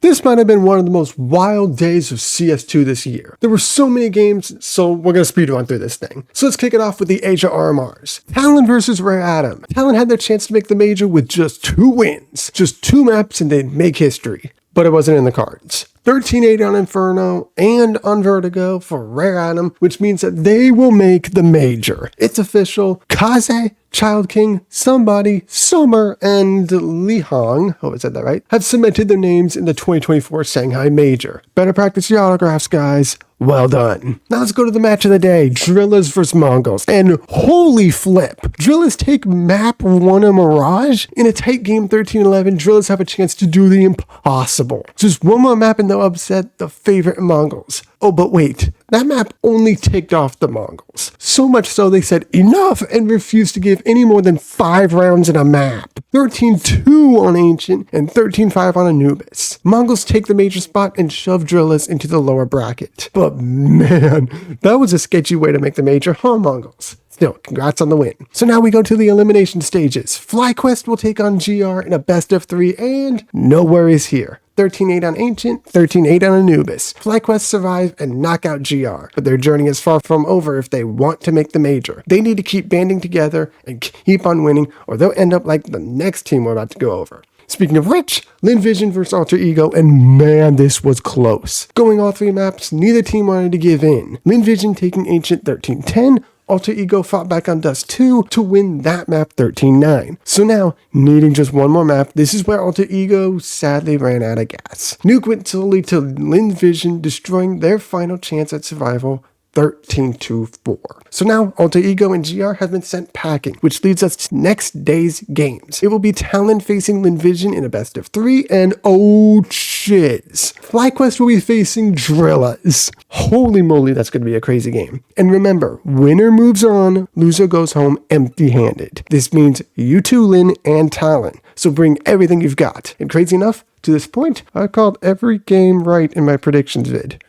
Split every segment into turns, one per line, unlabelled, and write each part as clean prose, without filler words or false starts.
This might have been one of the most wild days of CS2 this year. There were so many games, so we're going to speed run through this thing. So let's kick it off with the Asia RMRs. Talon versus Rare Atom. Talon had their chance to make the major with just 2 wins. Just 2 maps and they'd make history. But it wasn't in the cards. 13-8 on Inferno and on Vertigo for Rare Atom, which means that they will make the major. It's official. Kaze, Child King, Somebody, Summer, and Li Hong, hope I said that right, have cemented their names in the 2024 Shanghai Major. Better practice your autographs, guys. Well done. Now let's go to the match of the day, Drillas vs Mongolz. And holy flip, Drillas take map 1 of Mirage. In a tight game 13-11, Drillas have a chance to do the impossible. Just one more map and they'll upset the favorite Mongolz. Oh, but wait, that map only ticked off the Mongolz. So much so they said enough and refused to give any more than 5 rounds in a map. 13-2 on Ancient and 13-5 on Anubis. Mongolz take the major spot and shove Drillas into the lower bracket. But man, that was a sketchy way to make the major, huh, Mongolz? Still, congrats on the win. So now we go to the elimination stages. FlyQuest will take on GR in a best of 3 and no worries here. 13-8 on Ancient, 13-8 on Anubis. FlyQuest survive and knock out GR, but their journey is far from over if they want to make the major. They need to keep banding together and keep on winning, or they'll end up like the next team we're about to go over. Speaking of which, Lynn Vision versus Alter Ego, and man, this was close. Going all 3 maps, neither team wanted to give in. Lynn Vision taking Ancient 13-10, Alter Ego fought back on Dust 2 to win that map 13-9. So now, needing just one more map, this is where Alter Ego sadly ran out of gas. Nuke went solely to Lynn Vision, destroying their final chance at survival 13-4. So now, Alter Ego and GR have been sent packing, which leads us to next day's games. It will be Talon facing Lynn Vision in a best of 3, and oh shiz, FlyQuest will be facing Drillas. Holy moly, that's going to be a crazy game. And remember, winner moves on, loser goes home empty-handed. This means you too, Lynn and Talon. So bring everything you've got. And crazy enough, to this point, I called every game right in my predictions vid.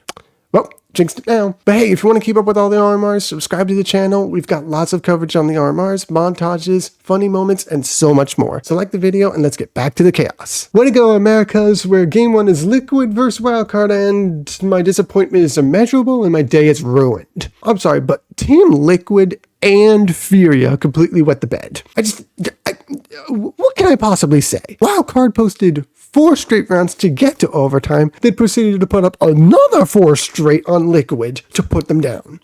Well, jinxed it now. But hey, if you want to keep up with all the RMRs, subscribe to the channel. We've got lots of coverage on the RMRs, montages, funny moments, and so much more. So like the video and let's get back to the chaos. Way to go, Americas, where game 1 is Liquid versus Wildcard, and my disappointment is immeasurable and my day is ruined. I'm sorry, but Team Liquid and Furia completely wet the bed. What can I possibly say? Wildcard posted 4 straight rounds to get to overtime, then proceeded to put up another 4 straight on Liquid to put them down.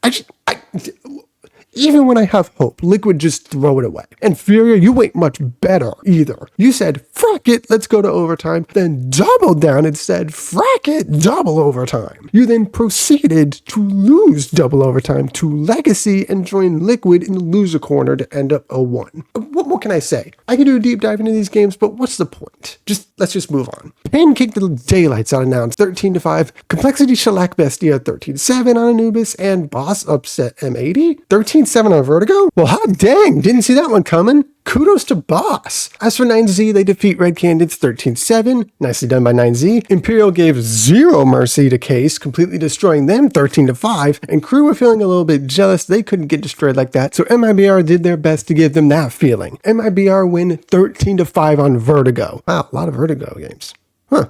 Even when I have hope, Liquid just throw it away. And Furia, you ain't much better either. You said, frack it, let's go to overtime, then doubled down and said, frack it, double overtime. You then proceeded to lose double overtime to Legacy and join Liquid in the loser corner to end up 0-1. What can I say? I can do a deep dive into these games, but what's the point? Let's just move on. Pancake the daylights on Announced 13-5, Complexity shellac Bestia 13-7 on Anubis, and Boss upset M80 13-7 on Vertigo? Well, hot dang, didn't see that one coming. Kudos to Boss. As for 9Z, they defeat Red Candidates 13-7. Nicely done by 9Z. Imperial gave zero mercy to Case, completely destroying them 13-5. And Crew were feeling a little bit jealous they couldn't get destroyed like that, so MIBR did their best to give them that feeling. MIBR win 13-5 on Vertigo. Wow, a lot of Vertigo games.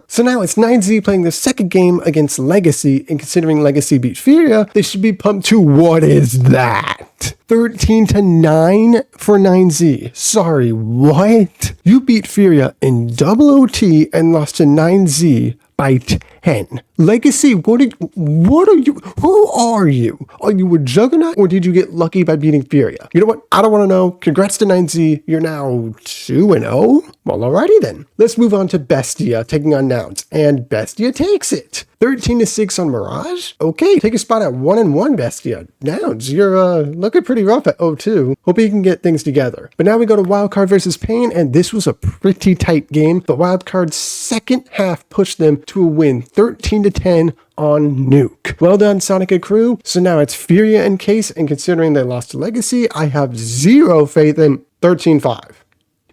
So now it's 9Z playing the second game against Legacy, and considering Legacy beat Furia, they should be pumped to what is that? 13-9 for 9Z. Sorry, what? You beat Furia in double OT and lost to 9Z by 10. Legacy, what are you? Who are you? Are you a juggernaut or did you get lucky by beating Furia? You know what? I don't want to know. Congrats to 9Z. You're now 2-0? Well, alrighty then. Let's move on to Bestia taking on Nouns. And Bestia takes it. 13-6 on Mirage? Okay, take a spot at 1-1, Bestia. Nouns, you're looking pretty rough at 0-2. Hope you can get things together. But now we go to Wildcard versus Pain, and this was a pretty tight game. The Wildcard's second half pushed them to a win 13-10 on Nuke. Well done, Sonic and Crew. So now it's Furia and Case, and considering they lost to Legacy, I have zero faith in 13-5.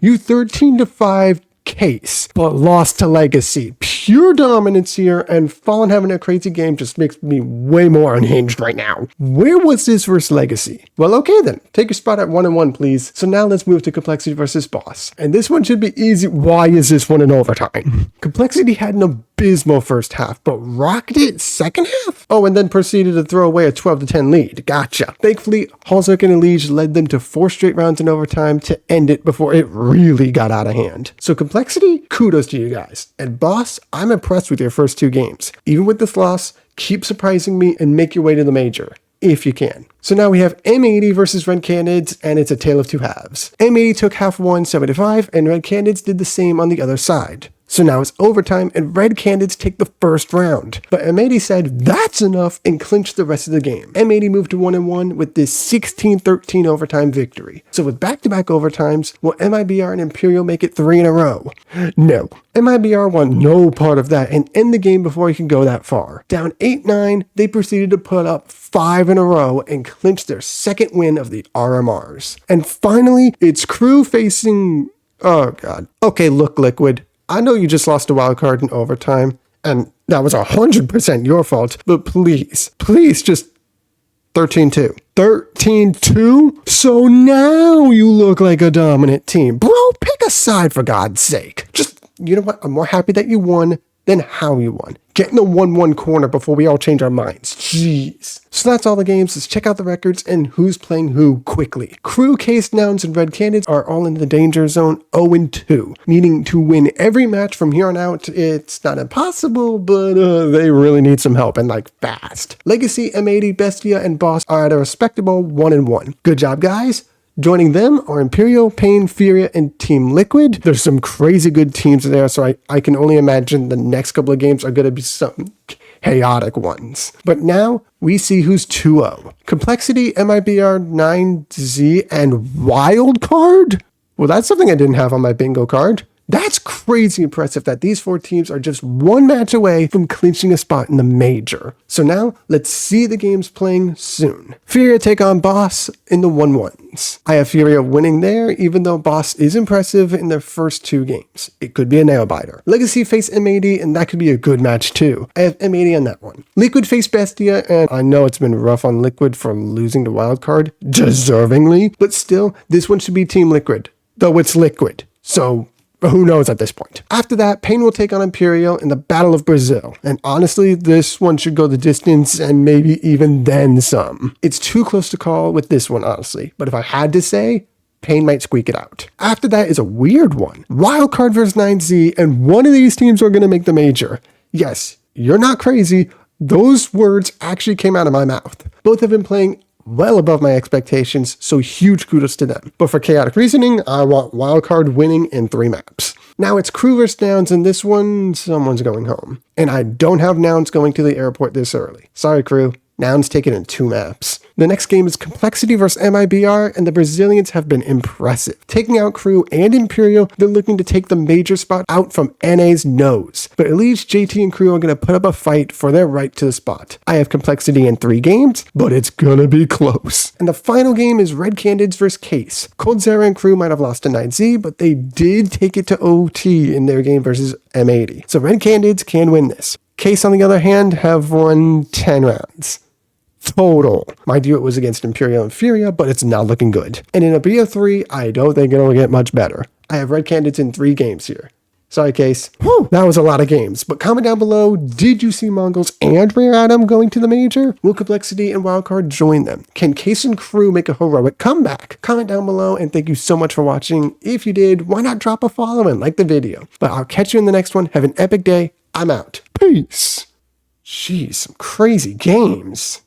You 13-5 Case, but lost to Legacy. Pure dominance here, and Fallen having a crazy game just makes me way more unhinged right now. Where was this versus Legacy? Well, okay then. Take your spot at 1-1, please. So now let's move to Complexity versus Boss. And this one should be easy. Why is this one in overtime? Complexity had an abysmal first half, but rocked it second half? Oh, and then proceeded to throw away a 12-10 lead. Gotcha. Thankfully, Halsek and Elige led them to 4 straight rounds in overtime to end it before it really got out of hand. So Complexity, kudos to you guys. And Boss, I'm impressed with your first 2 games. Even with this loss, keep surprising me and make your way to the major, if you can. So now we have M80 versus Red Candids, and it's a tale of 2 halves. M80 took half 1, 7-5, and Red Candids did the same on the other side. So now it's overtime, and Red Candids take the first round. But M80 said that's enough and clinched the rest of the game. M80 moved to 1-1 with this 16-13 overtime victory. So with back-to-back overtimes, will MIBR and Imperial make it 3 in a row? No. MIBR want no part of that and end the game before he can go that far. Down 8-9, they proceeded to put up 5 in a row and clinch their second win of the RMRs. And finally, it's Crew facing... oh god. Okay, look, Liquid. I know you just lost a wildcard in overtime, and that was 100% your fault, but please just 13-2. 13-2? So now you look like a dominant team. Bro, pick a side for God's sake. Just, you know what? I'm more happy that you won than how you won. Get in the 1-1 corner before we all change our minds. Jeez. So that's all the games. Let's check out the records and who's playing who quickly. Crew, Case, Nouns, and Red Candids are all in the danger zone 0-2, needing to win every match from here on out. It's not impossible, but they really need some help, and like fast. Legacy, M80, Bestia, and Boss are at a respectable 1-1. Good job, guys. Joining them are Imperial, Pain, Furia, and Team Liquid. There's some crazy good teams there, so I can only imagine the next couple of games are going to be some chaotic ones. But now we see who's 2-0. Complexity, MIBR, 9Z, and Wildcard? Well, that's something I didn't have on my bingo card. That's crazy impressive that these 4 teams are just 1 match away from clinching a spot in the major. So now, let's see the games playing soon. Furia take on Boss in the 1-1s. I have Furia winning there, even though Boss is impressive in their first 2 games. It could be a nail-biter. Legacy face M80, and that could be a good match too. I have M80 on that one. Liquid face Bestia, and I know it's been rough on Liquid for losing to Wildcard, deservingly, but still, this one should be Team Liquid, though it's Liquid. So... who knows at this point. After that, Pain will take on Imperial in the Battle of Brazil. And honestly, this one should go the distance and maybe even then some. It's too close to call with this one, honestly. But if I had to say, Pain might squeak it out. After that is a weird one. Wildcard versus 9Z, and one of these teams are going to make the major. Yes, you're not crazy. Those words actually came out of my mouth. Both have been playing well above my expectations, so huge kudos to them. But for chaotic reasoning, I want Wildcard winning in 3 maps. Now it's Crew versus Nouns, and this one, someone's going home. And I don't have Nouns going to the airport this early. Sorry, Crew. Nouns take it in 2 maps. The next game is Complexity versus MIBR, and the Brazilians have been impressive. Taking out Crew and Imperial, they're looking to take the major spot out from NA's nose. But Elige, JT, and Crew are going to put up a fight for their right to the spot. I have Complexity in 3 games, but it's gonna be close. And the final game is Red Candids versus Case. Cold Zera and Crew might have lost to 9Z, but they did take it to OT in their game versus M80. So Red Candids can win this. Case, on the other hand, have won 10 rounds. Total. Mind you, it was against Imperial and Furia, but it's not looking good. And in a BO3, I don't think it'll get much better. I have Red Candids in 3 games here. Sorry, Case. Whew, that was a lot of games. But comment down below, did you see Mongolz and Rare Atom going to the major? Will Complexity and Wildcard join them? Can Case and Crew make a heroic comeback? Comment down below, and thank you so much for watching. If you did, why not drop a follow and like the video? But I'll catch you in the next one. Have an epic day. I'm out. Peace. Jeez, some crazy games.